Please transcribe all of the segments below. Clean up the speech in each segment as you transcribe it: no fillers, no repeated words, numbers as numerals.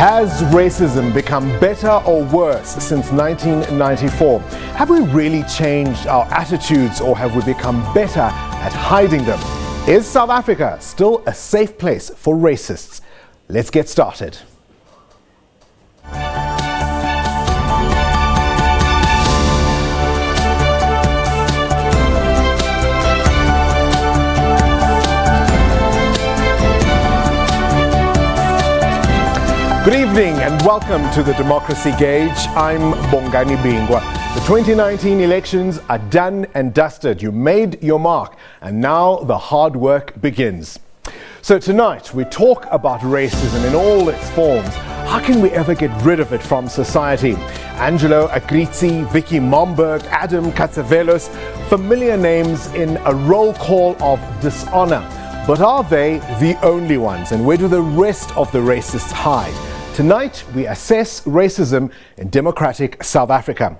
Has racism become better or worse since 1994? Have we really changed our attitudes, or have we become better at hiding them? Is South Africa still a safe place for racists? Let's get started. Good evening and welcome to the Democracy Gauge. I'm Bongani Bingwa. The 2019 elections are done and dusted. You made your mark and now the hard work begins. So tonight we talk about racism in all its forms. How can we ever get rid of it from society? Angelo Akritsi, Vicky Momberg, Adam Katsavelos, familiar names in a roll call of dishonor. But are they the only ones? And where do the rest of the racists hide? Tonight, we assess racism in democratic South Africa.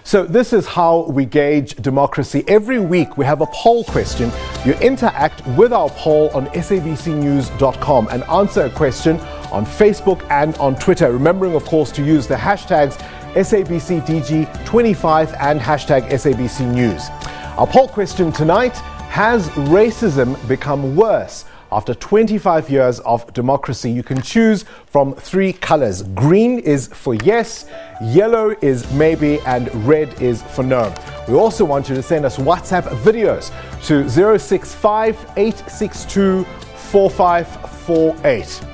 So this is how we gauge democracy. Every week, we have a poll question. You interact with our poll on sabcnews.com and answer a question on Facebook and on Twitter. Remembering, of course, to use the hashtags SABCDG25 and hashtag SABCNews. Our poll question tonight: has racism become worse after 25 years of democracy? You can choose from three colors. Green is for yes, yellow is maybe, and red is for no. We also want you to send us WhatsApp videos to 065-862-4548.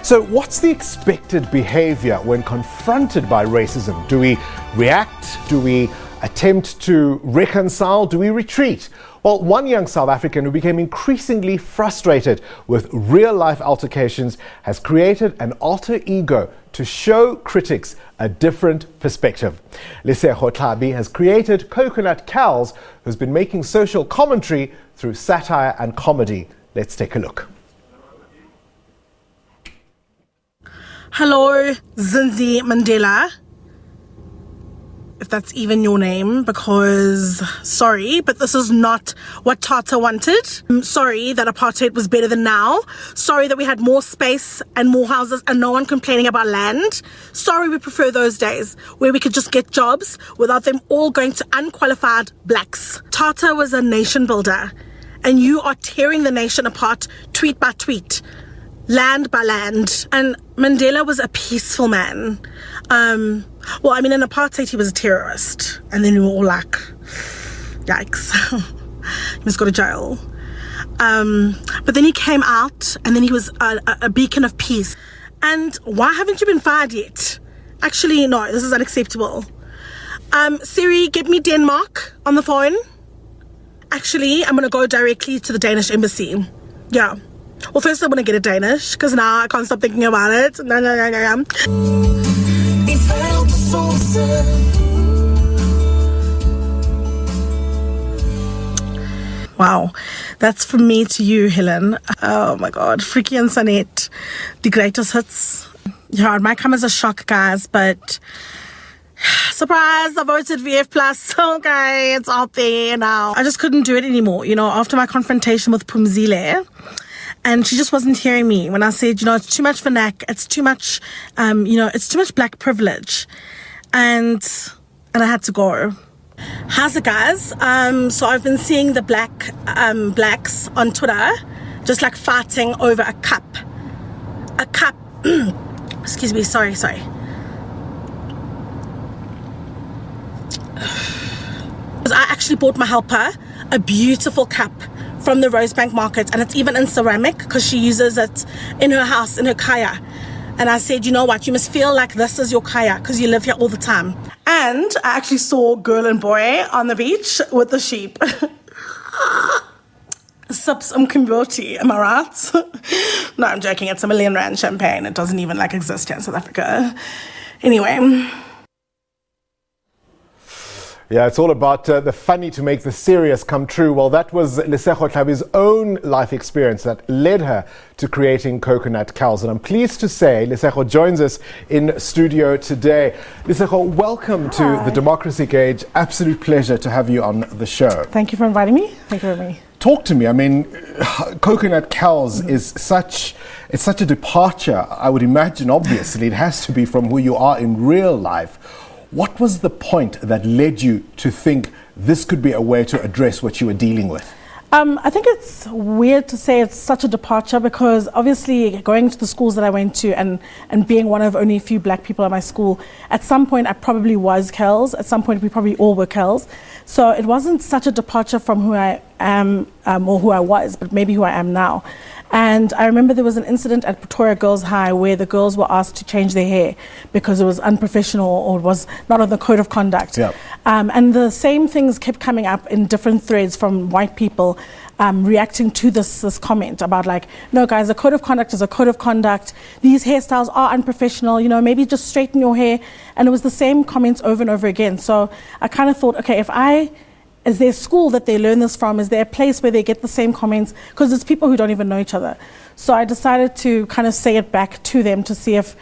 So what's the expected behavior when confronted by racism? Do we react? Do we attempt to reconcile? Do we retreat? Well, one young South African who became increasingly frustrated with real-life altercations has created an alter ego to show critics a different perspective. Lesego Tlhabi has created Coconut Cows, who's been making social commentary through satire and comedy. Let's take a look. Hello, Zinzi Mandela, if that's even your name, because sorry, but this is not what Tata wanted. I'm sorry that apartheid was better than now. Sorry that we had more space and more houses and no one complaining about land. Sorry, we prefer those days where we could just get jobs without them all going to unqualified blacks. Tata was a nation builder, and you are tearing the nation apart tweet by tweet, land by land. And Mandela was a peaceful man. Well, I mean, in apartheid, he was a terrorist. And then we were all like, yikes. He must go to jail. But then he came out, and then he was a beacon of peace. And why haven't you been fired yet? Actually, no, this is unacceptable. Siri, get me Denmark on the phone. Actually, I'm going to go directly to the Danish embassy. Yeah. Well, first I want to get it Danish, because now I can't stop thinking about it. Wow, that's from me to you, Helen. Oh my God, Freaky and Sanet, the greatest hits. Yeah, it might come as a shock, guys, but surprise, I voted VF+. Okay, it's out there now. I just couldn't do it anymore, you know, after my confrontation with Phumzile. And she just wasn't hearing me when I said, you know, it's too much vernac, it's too much, you know, it's too much black privilege. And I had to go. How's it, guys? So I've been seeing the blacks on Twitter just like fighting over a cup. Excuse me, sorry. I actually bought my helper a beautiful cup from the Rosebank Market, and it's even in ceramic because she uses it in her house, in her kaya. And I said, you know what, you must feel like this is your kaya because you live here all the time. And I actually saw girl and boy on the beach with the sheep. Sips Mkimboti, am I right? No, I'm joking. It's R1 million champagne. It doesn't even like exist here in South Africa. Anyway. Yeah, it's all about the funny to make the serious come true. Well, that was Lesego Tlhabi's own life experience that led her to creating Coconut Cows. And I'm pleased to say Lesego joins us in studio today. Lesego, welcome to the Democracy Gauge. Absolute pleasure to have you on the show. Thank you for inviting me. Thank you for having me. talk to me. I mean, Coconut Cows is such a departure, I would imagine. Obviously, it has to be from who you are in real life. What was the point that led you to think this could be a way to address what you were dealing with? I think it's weird to say it's such a departure because obviously going to the schools that I went to and being one of only a few black people at my school, at some point I probably was Kells. At some point we probably all were Kells. So it wasn't such a departure from who I am or who I was, but maybe who I am now. And I remember there was an incident at Pretoria Girls High where the girls were asked to change their hair because it was unprofessional or it was not on the code of conduct. Yep. And the same things kept coming up in different threads from white people reacting to this comment about like, no guys, a code of conduct is a code of conduct. These hairstyles are unprofessional, maybe just straighten your hair. And it was the same comments over and over again. So I kind of thought, okay, is there a school that they learn this from? Is there a place where they get the same comments? Because it's people who don't even know each other. So I decided to kind of say it back to them to see if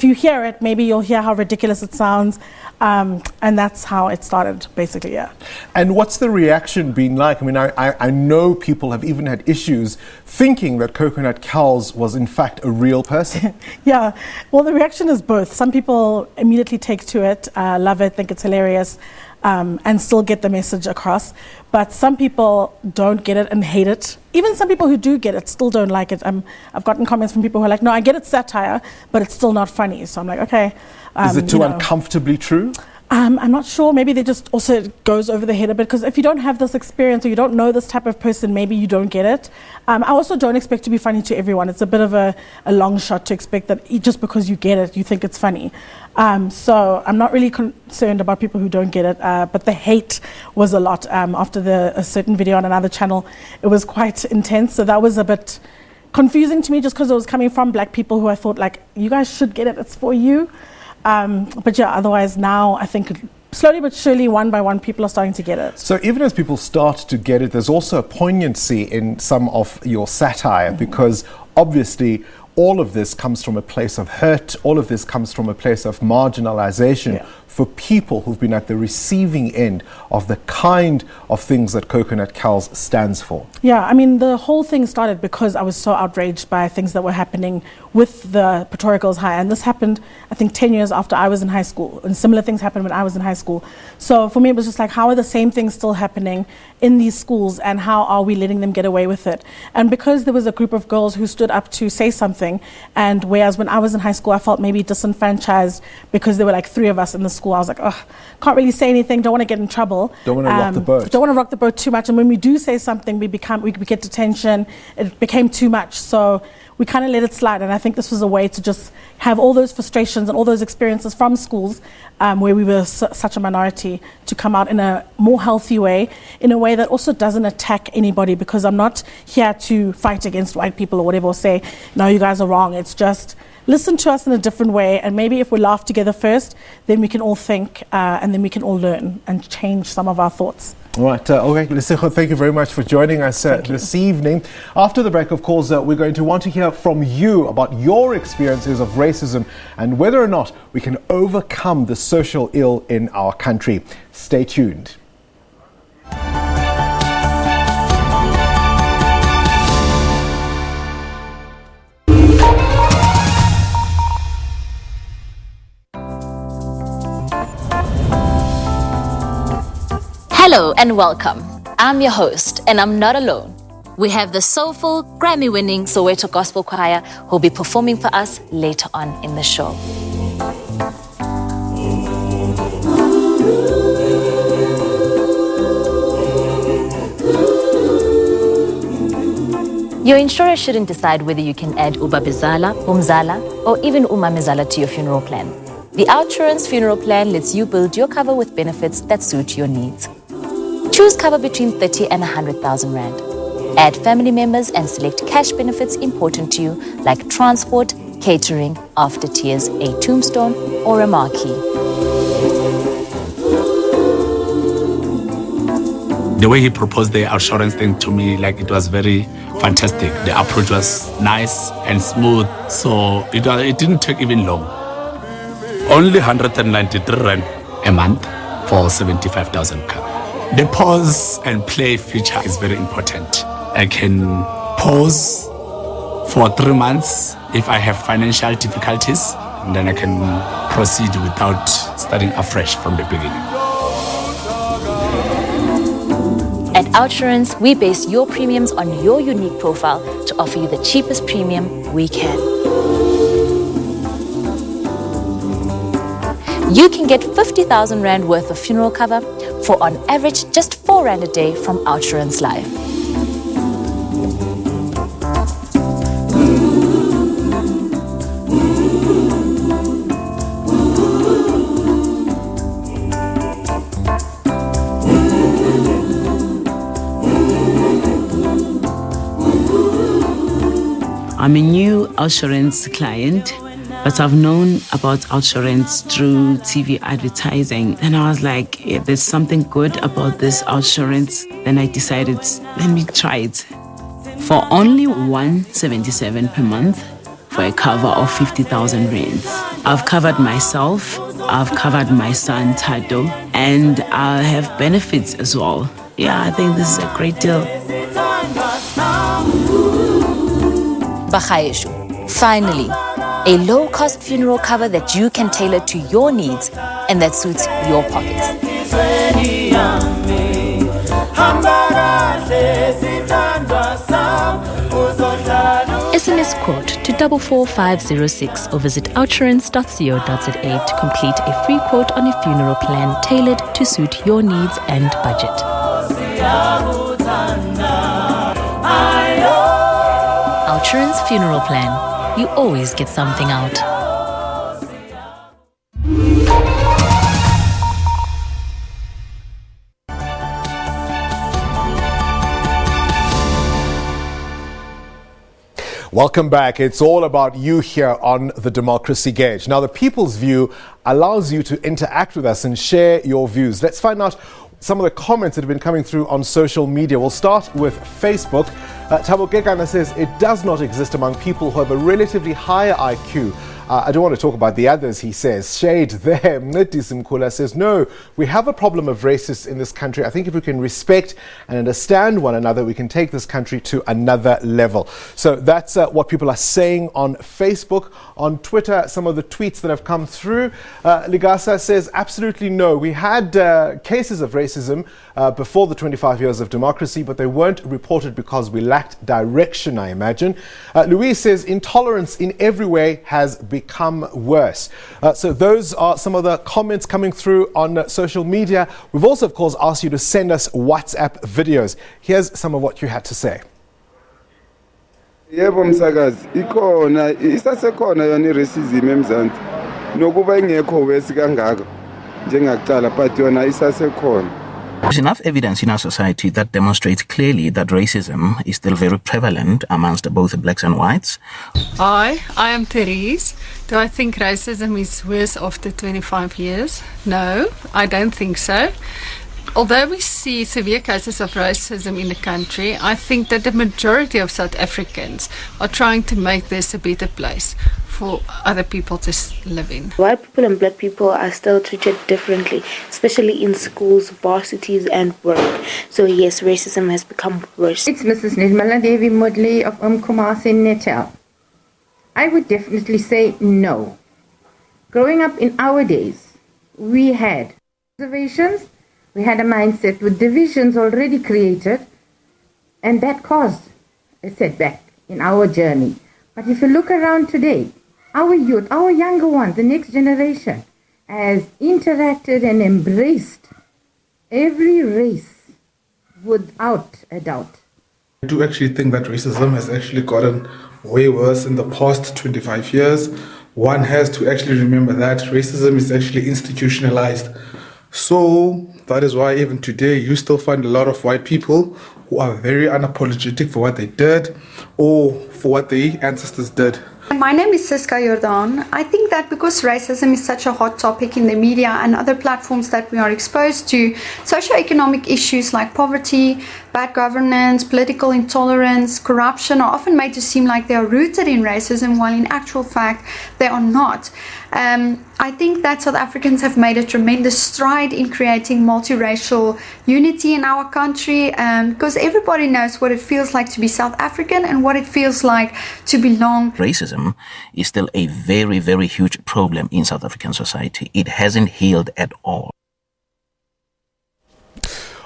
you hear it, maybe you'll hear how ridiculous it sounds. And that's how it started, basically, yeah. And what's the reaction been like? I mean, I know people have even had issues thinking that Coconut Cows was in fact a real person. Yeah, well, the reaction is both. Some people immediately take to it, love it, think it's hilarious, and still get the message across. But some people don't get it and hate it. Even some people who do get it still don't like it. I've gotten comments from people who are like, no, I get it's satire, but it's still not funny. So I'm like, okay. Is it too uncomfortably true? I'm not sure. Maybe they just also it goes over the head a bit because if you don't have this experience or you don't know this type of person, maybe you don't get it. I also don't expect to be funny to everyone. It's a bit of a long shot to expect that just because you get it, you think it's funny. So I'm not really concerned about people who don't get it. But the hate was a lot. After a certain video on another channel, it was quite intense. So that was a bit confusing to me just because it was coming from black people who I thought like, you guys should get it. It's for you. But yeah, otherwise now I think slowly but surely, one by one, people are starting to get it. So even as people start to get it, there's also a poignancy in some of your satire because obviously all of this comes from a place of hurt. All of this comes from a place of marginalization for people who've been at the receiving end of the kind of things that Coconut Cows stands for. Yeah, I mean, the whole thing started because I was so outraged by things that were happening with the Pretoria Girls High. And this happened, I think, 10 years after I was in high school. And similar things happened when I was in high school. So for me, it was just like, how are the same things still happening in these schools and how are we letting them get away with it? And because there was a group of girls who stood up to say something, and whereas when I was in high school, I felt maybe disenfranchised because there were like 3 of us in the school. I was like, oh, can't really say anything, don't want to get in trouble. Don't want to rock the boat. Don't want to rock the boat too much. And when we do say something, we get detention. It became too much. So we kind of let it slide. And I think this was a way to just have all those frustrations and all those experiences from schools where we were such a minority to come out in a more healthy way, in a way that also doesn't attack anybody, because I'm not here to fight against white people or whatever, or say, no, you guys are wrong. It's just listen to us in a different way. And maybe if we laugh together first, then we can all think and then we can all learn and change some of our thoughts. All right, okay, Lesego, thank you very much for joining us this evening. After the break, of course, we're going to want to hear from you about your experiences of racism and whether or not we can overcome the social ill in our country. Stay tuned. Hello and welcome. I'm your host, and I'm not alone. We have the soulful, Grammy-winning Soweto Gospel Choir who'll be performing for us later on in the show. Your insurer shouldn't decide whether you can add ubabizala, umzala, or even umamizala to your funeral plan. The Outsurance Funeral Plan lets you build your cover with benefits that suit your needs. Choose cover between 30 and 100,000 Rand. Add family members and select cash benefits important to you, like transport, catering, after tears, a tombstone, or a marquee. The way he proposed the assurance thing to me, like, it was very fantastic. The approach was nice and smooth, so it didn't take even long. Only 193 Rand a month for 75,000 cover. The pause and play feature is very important. I can pause for 3 months if I have financial difficulties, and then I can proceed without starting afresh from the beginning. At Outsurance, we base your premiums on your unique profile to offer you the cheapest premium we can. You can get 50,000 Rand worth of funeral cover for on average just 4 Rand a day from Outsurance Life. I'm a new Outsurance client, but I've known about Outsurance through TV advertising. And I was like, yeah, there's something good about this Outsurance. Then I decided, let me try it. For only 177 per month for a cover of 50,000 rands. I've covered myself, I've covered my son Tado, and I have benefits as well. Yeah, I think this is a great deal. Bakhaeshu, finally, a low-cost funeral cover that you can tailor to your needs and that suits your pockets. SMS quote to 44506 or visit outsurance.co.za to complete a free quote on a funeral plan tailored to suit your needs and budget. Outsurance Funeral Plan. You always get something out. Welcome back. It's all about you here on the Democracy Gauge. Now, the People's View allows you to interact with us and share your views. Let's find out some of the comments that have been coming through on social media. We'll start with Facebook. Thabo Kekana says it does not exist among people who have a relatively higher IQ. I don't want to talk about the others, he says. Shade there. Mneti Simkula says, no, we have a problem of racists in this country. I think if we can respect and understand one another, we can take this country to another level. So that's what people are saying on Facebook. On Twitter, some of the tweets that have come through. Ligasa says, absolutely no. We had cases of racism before the 25 years of democracy, but they weren't reported because we lacked direction, I imagine. Louise says, intolerance in every way has become worse. So those are some of the comments coming through on social media. We've also, of course, asked you to send us WhatsApp videos. Here's some of what you had to say. Yebo msakazi ikhona isasekhona yona racism emzansi nokuba ingekho wesi kangaka njengakuqala but yona isasekhona. There's enough evidence in our society that demonstrates clearly that racism is still very prevalent amongst both blacks and whites. Hi, I am Therese. Do I think racism is worse after 25 years? No, I don't think so. Although we see severe cases of racism in the country, I think that the majority of South Africans are trying to make this a better place for other people to live in. White people and black people are still treated differently, especially in schools, varsities and work. So yes, racism has become worse. It's Mrs. Nirmala Devi Mudley of Kumasi Natal. I would definitely say no. Growing up in our days, we had reservations, we had a mindset with divisions already created, and that caused a setback in our journey. But if you look around today, our youth, our younger ones, the next generation, has interacted and embraced every race without a doubt. I do actually think that racism has actually gotten way worse in the past 25 years. One has to actually remember that racism is actually institutionalized. So that is why even today you still find a lot of white people who are very unapologetic for what they did or for what their ancestors did. My name is Siska Jordan. I think that because racism is such a hot topic in the media and other platforms that we are exposed to, socioeconomic issues like poverty, bad governance, political intolerance, corruption are often made to seem like they are rooted in racism, while in actual fact they are not. I think that South Africans have made a tremendous stride in creating multiracial unity in our country, because everybody knows what it feels like to be South African and what it feels like to belong. Racism is still a very, very huge problem in South African society. It hasn't healed at all.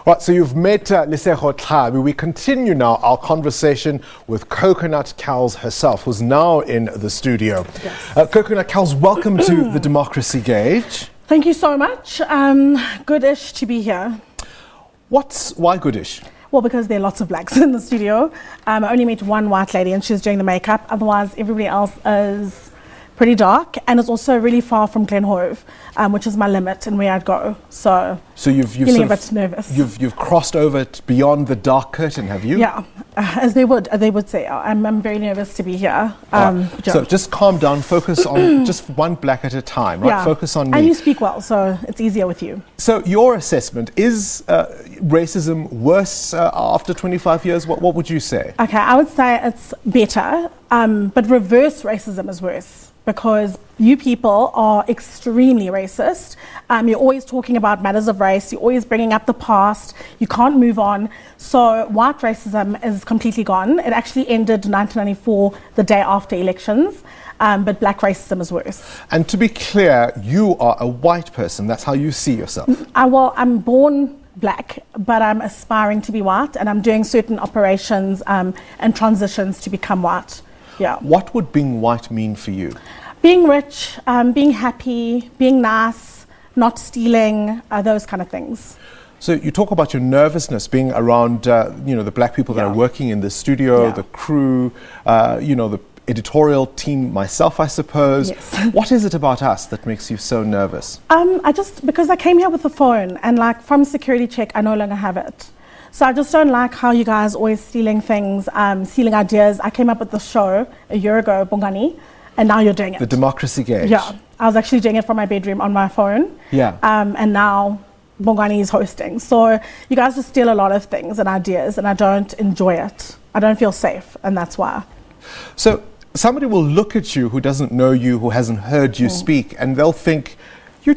Right, so you've met Lesego Tlhabi. We continue now our conversation with Coconut Cows herself, who's now in the studio. Yes. Coconut Cows, welcome to the Democracy Gauge. Thank you so much. Goodish to be here. Why goodish? Well, because there are lots of blacks in the studio. I only met one white lady and she's doing the makeup. Otherwise, everybody else is pretty dark, and it's also really far from Glenhove, which is my limit and where I'd go. So you've feeling a bit nervous. You've crossed over beyond the dark curtain, have you? Yeah, as they would say. I'm very nervous to be here. So just calm down, focus on just one black at a time, right? Yeah. Focus on me. And you speak well, so it's easier with you. So your assessment, is racism worse after 25 years? What would you say? Okay, I would say it's better, but reverse racism is worse. Because you people are extremely racist. You're always talking about matters of race. You're always bringing up the past. You can't move on. So white racism is completely gone. It actually ended in 1994, the day after elections. But black racism is worse. And to be clear, you are a white person. That's how you see yourself. Well, I'm born black, but I'm aspiring to be white. And I'm doing certain operations and transitions to become white. Yeah. What would being white mean for you? Being rich, being happy, being nice, not stealing, those kind of things. So you talk about your nervousness being around, the black people that are working in the studio, the crew, the editorial team, myself, I suppose. Yes. What is it about us that makes you so nervous? Because I came here with a phone, and from security check, I no longer have it. So I just don't like how you guys always stealing things, stealing ideas. I came up with the show a year ago, Bongani, and now you're doing it. The Democracy Gauge. Yeah, I was actually doing it from my bedroom on my phone. Yeah. And now Bongani is hosting. So you guys just steal a lot of things and ideas, and I don't enjoy it. I don't feel safe, and that's why. So somebody will look at you who doesn't know you, who hasn't heard you speak, and they'll think you're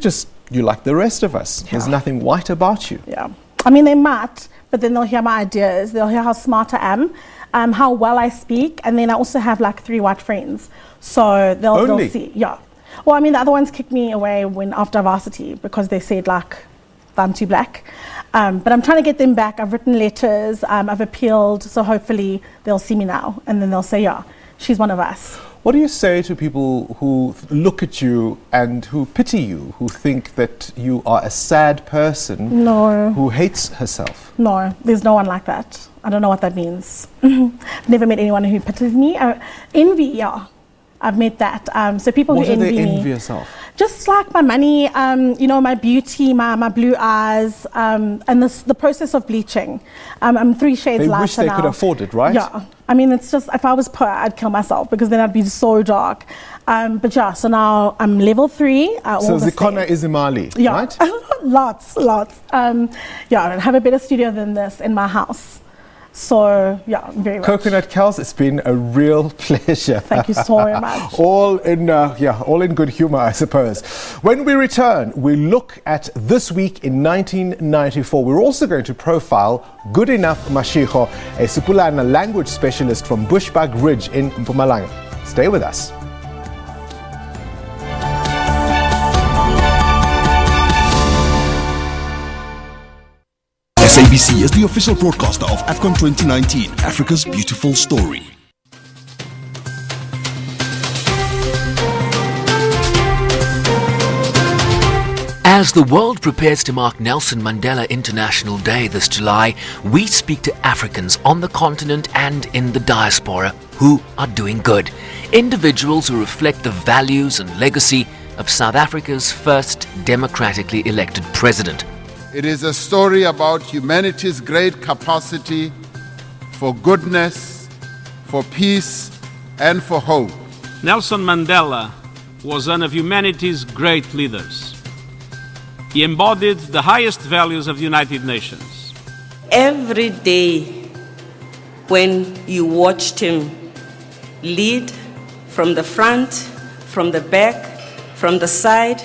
like the rest of us. Yeah. There's nothing white about you. Yeah. I mean, they might, but then they'll hear my ideas. They'll hear how smart I am, how well I speak, and then I also have 3 white friends. So they'll see. Yeah. Well, I mean, the other ones kicked me away after varsity because they said I'm too black. But I'm trying to get them back. I've written letters. I've appealed. So hopefully they'll see me now, and then they'll say, yeah, she's one of us. What do you say to people who look at you and who pity you, who think that you are a sad person who hates herself? No, there's no one like that. I don't know what that means. I've never met anyone who pities me. Envy, yeah, I've met that. So people who envy me. What do they envy yourself? Just my money, my beauty, my blue eyes, and the process of bleaching. I'm 3 shades lighter now. They wish they could afford it, right? Yeah. I mean, it's just, if I was poor, I'd kill myself because then I'd be so dark. But yeah, so now I'm level 3. So Zikona is Imali, right? lots. I have a better studio than this in my house. So, yeah, I'm very rich. Coconut Cows, it's been a real pleasure. Thank you so very much. all in good humor, I suppose. When we return, we look at this week in 1994. We're also going to profile Good Enough Mashiho, a Supulana language specialist from Bushbuck Ridge in Mpumalanga. Stay with us. SABC is the official broadcaster of AFCON 2019, Africa's beautiful story. As the world prepares to mark Nelson Mandela International Day this July, we speak to Africans on the continent and in the diaspora who are doing good. Individuals who reflect the values and legacy of South Africa's first democratically elected president. It is a story about humanity's great capacity for goodness, for peace, and for hope. Nelson Mandela was one of humanity's great leaders. He embodied the highest values of the United Nations. Every day when you watched him lead from the front, from the back, from the side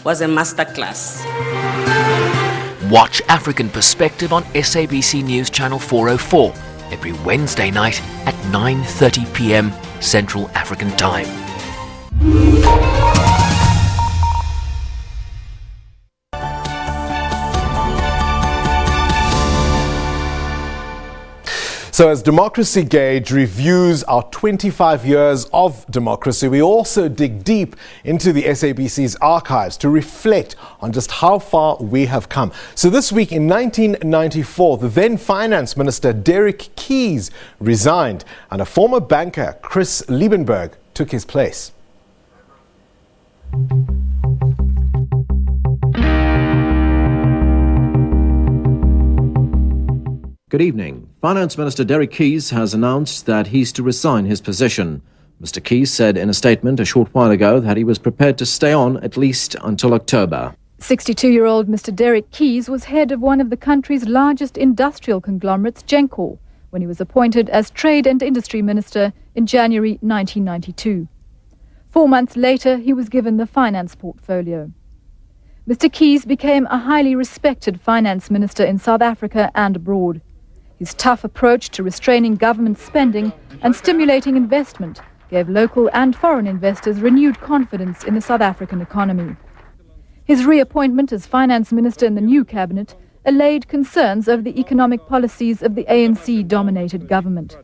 was a masterclass. Watch African Perspective on SABC News Channel 404 every Wednesday night at 9:30 p.m. Central African Time. So as Democracy Gauge reviews our 25 years of democracy, we also dig deep into the SABC's archives to reflect on just how far we have come. So this week in 1994, the then Finance Minister Derek Keyes resigned and a former banker, Chris Liebenberg, took his place. Good evening. Finance Minister Derek Keyes has announced that he's to resign his position. Mr. Keyes said in a statement a short while ago that he was prepared to stay on at least until October. 62-year-old Mr. Derek Keyes was head of one of the country's largest industrial conglomerates, Gencor, when he was appointed as Trade and Industry Minister in January 1992. 4 months later, he was given the finance portfolio. Mr. Keyes became a highly respected finance minister in South Africa and abroad. His tough approach to restraining government spending and stimulating investment gave local and foreign investors renewed confidence in the South African economy. His reappointment as finance minister in the new cabinet allayed concerns over the economic policies of the ANC-dominated government.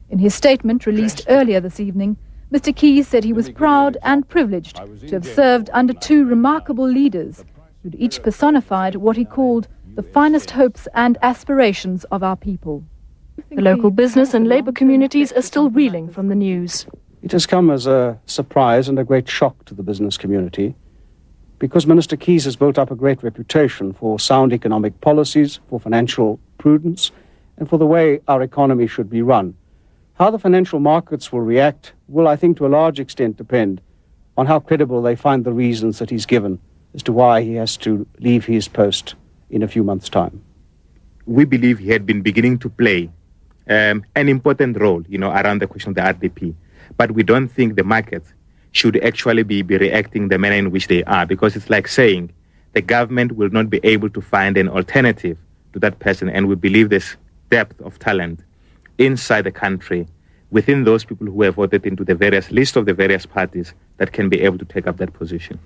In his statement released earlier this evening, Mr. Keyes said he was proud and privileged to have served under two remarkable leaders who'd each personified what he called the finest hopes and aspirations of our people. The local business and labour communities are still reeling from the news. It has come as a surprise and a great shock to the business community because Minister Keyes has built up a great reputation for sound economic policies, for financial prudence, and for the way our economy should be run. How the financial markets will react will, I think, to a large extent depend on how credible they find the reasons that he's given as to why he has to leave his post in a few months' time. We believe he had been beginning to play an important role, around the question of the RDP. But we don't think the markets should actually be reacting the manner in which they are, because it's like saying the government will not be able to find an alternative to that person. And we believe there's depth of talent inside the country, within those people who have voted into the various list of the various parties that can be able to take up that position.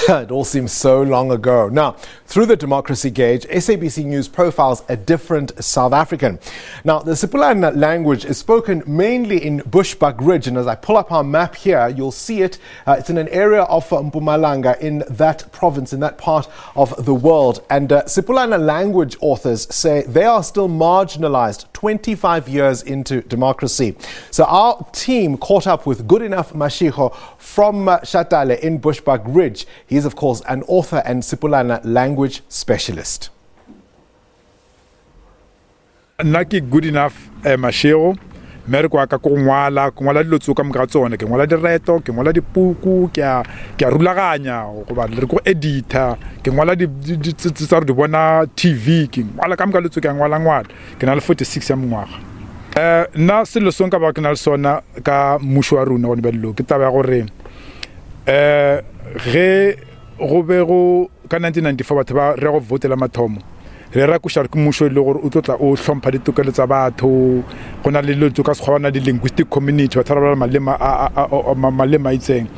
It all seems so long ago. Now, through the Democracy Gauge, SABC News profiles a different South African. Now, the Sipulana language is spoken mainly in Bushbuckridge, and as I pull up our map here, you'll see it. It's in an area of Mpumalanga in that province, in that part of the world. And Sipulana language authors say they are still marginalized 25 years into democracy. So our team caught up with Good Enough Mashigo from Shatale in Bushbuckridge. He is, of course, an author and Sipulana language specialist. Naki Good Enough Mashigo, mereko ka ko ngwala dilo tso ka mga tsone ke ngwala direto ke ngwala dipuku ke a rulaganya go ba le go editor ke ngwala di tsa re di bona TV ke ngwala ka mga dilo tso ke ngwala ke na le 46 ya mngwaga na selo song ka ba ke na le sona ka musho wa runa go ne ba dilo ke taba ya gore ge go be go ka 1994 batho ba re go votela mathomo re ra ku shar ku musho le gore o tlotla o hlompha ditokelo tsa batho gona le lotso ka segwana di linguistic community ba thara malema itseng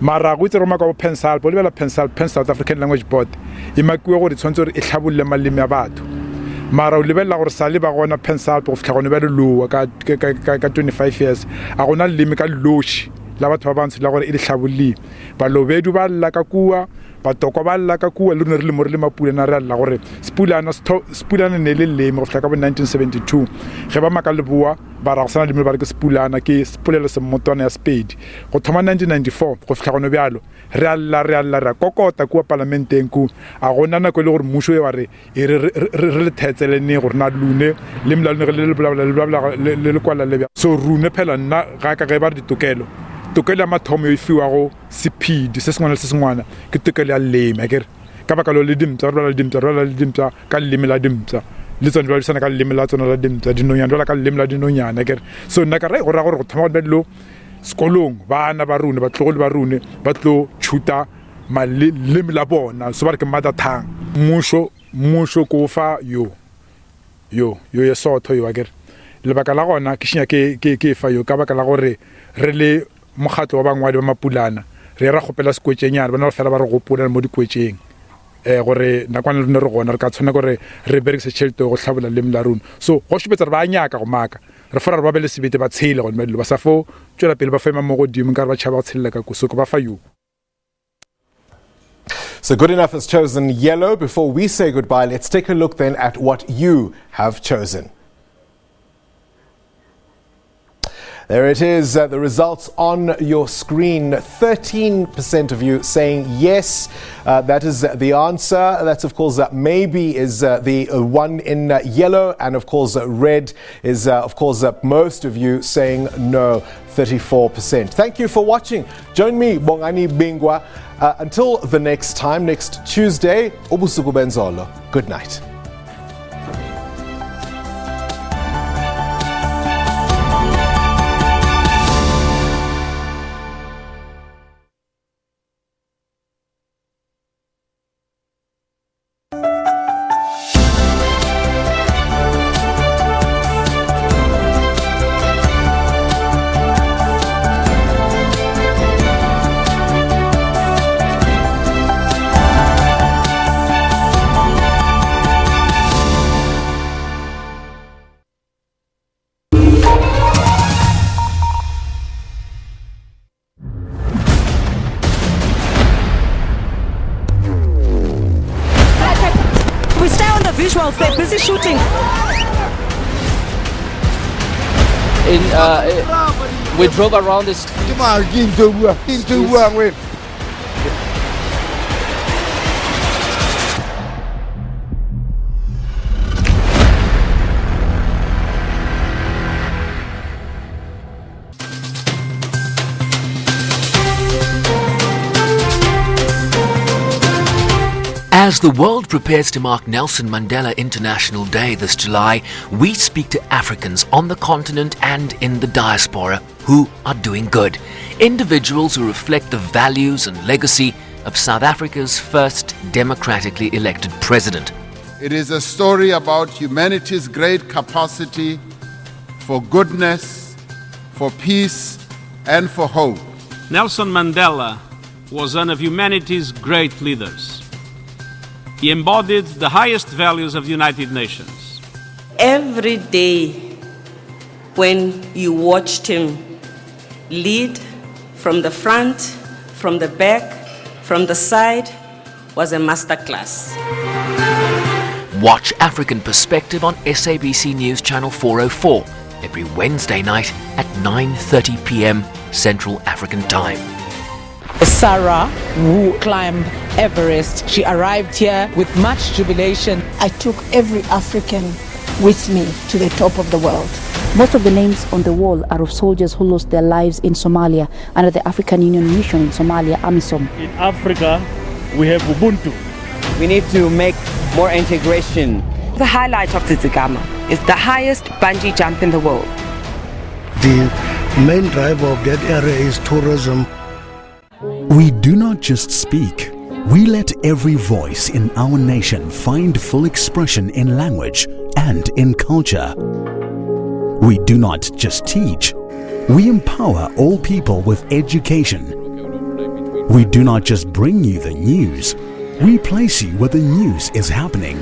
mara go itse roma ka pencil bo lebela pencil South African Language Board e makuwe gore tshwantse re e tlhabolle maleme ya batho mara o lebella gore sale ba gona pencil go fitla gone ba le lowa ka 25 years a gona leme ka loshi la batho ba bantsi la gore e le tlhabolli ba lobedu ba lla ka kuwa ba toko ba lla ka kuwa le rena re le more le mapula na re alla gore spulana ne le leme go fitla ka bo 1972 ge ba maka leboa ba ra go sana le ba re ke spulelo se motwana ya Spade go thoma 1994 go fitla gone bjalo re alla re kokota kuwa parlamenteng ku a gona na go le gore musho e wa re le thetselene gore na lune le mlalone le kwala le so rune phela nna ga ka ge ba re ditokelo tokela mathomo e fiwa go sepidi se sengwana ke tokelo ya leme ke ka baka lo le dimtsa ka leme la dimtsa le tsone ba disana ka leme la tsona la dimtsa dinonyana ka leme la dinonyana ke so nna ka re go ra gore go thoma ba dilo sekolong bana ba rona batlogolo ba rona ba tlo chuta maleme la bona so ba re ke mother tongue mmusho ko fa yo ye sotho yo akere lebaka la gona ke shinya ke fa yo ka baka la gore re le mogatlo wa bangwadi ba mapulana re ra gopela sekwetsenyana bana fela ba re gopola mo dikwetseng gore nakwana le re gona re ka tshwana gore re berekise tšhelete go tlhabola leme la rona so go shupetsa re ba nyaka go maka re fora re ba bele sebete ba tshele go mmelo ba sa fo tswela pele ba fema mo godimo ka re ba tšhaba go tshelela ka kusoko ba fa yo. So Good Enough has chosen yellow. Before we say goodbye, let's take a look then at what you have chosen. There it is, the results on your screen. 13% of you saying yes, that is the answer. That's of course maybe is the one in yellow, and of course red is of course most of you saying no, 34%. Thank you for watching. Join me, Bongani Bingwa, until the next time, next Tuesday. Ubusuku benzolo. Good night. Visuals, they're busy shooting. We drove around this. As the world prepares to mark Nelson Mandela International Day this July, we speak to Africans on the continent and in the diaspora who are doing good. Individuals who reflect the values and legacy of South Africa's first democratically elected president. It is a story about humanity's great capacity for goodness, for peace, and for hope. Nelson Mandela was one of humanity's great leaders. He embodied the highest values of the United Nations. Every day when you watched him lead from the front, from the back, from the side, was a masterclass. Watch African Perspective on SABC News Channel 404 every Wednesday night at 9:30 p.m. Central African Time. Sarah, who climbed Everest, she arrived here with much jubilation. I took every African with me to the top of the world. Most of the names on the wall are of soldiers who lost their lives in Somalia under the African Union mission in Somalia, AMISOM. In Africa, we have Ubuntu. We need to make more integration. The highlight of the Zigama is the highest bungee jump in the world. The main driver of that area is tourism. We do not just speak. We let every voice in our nation find full expression in language and in culture. We do not just teach. We empower all people with education. We do not just bring you the news. We place you where the news is happening.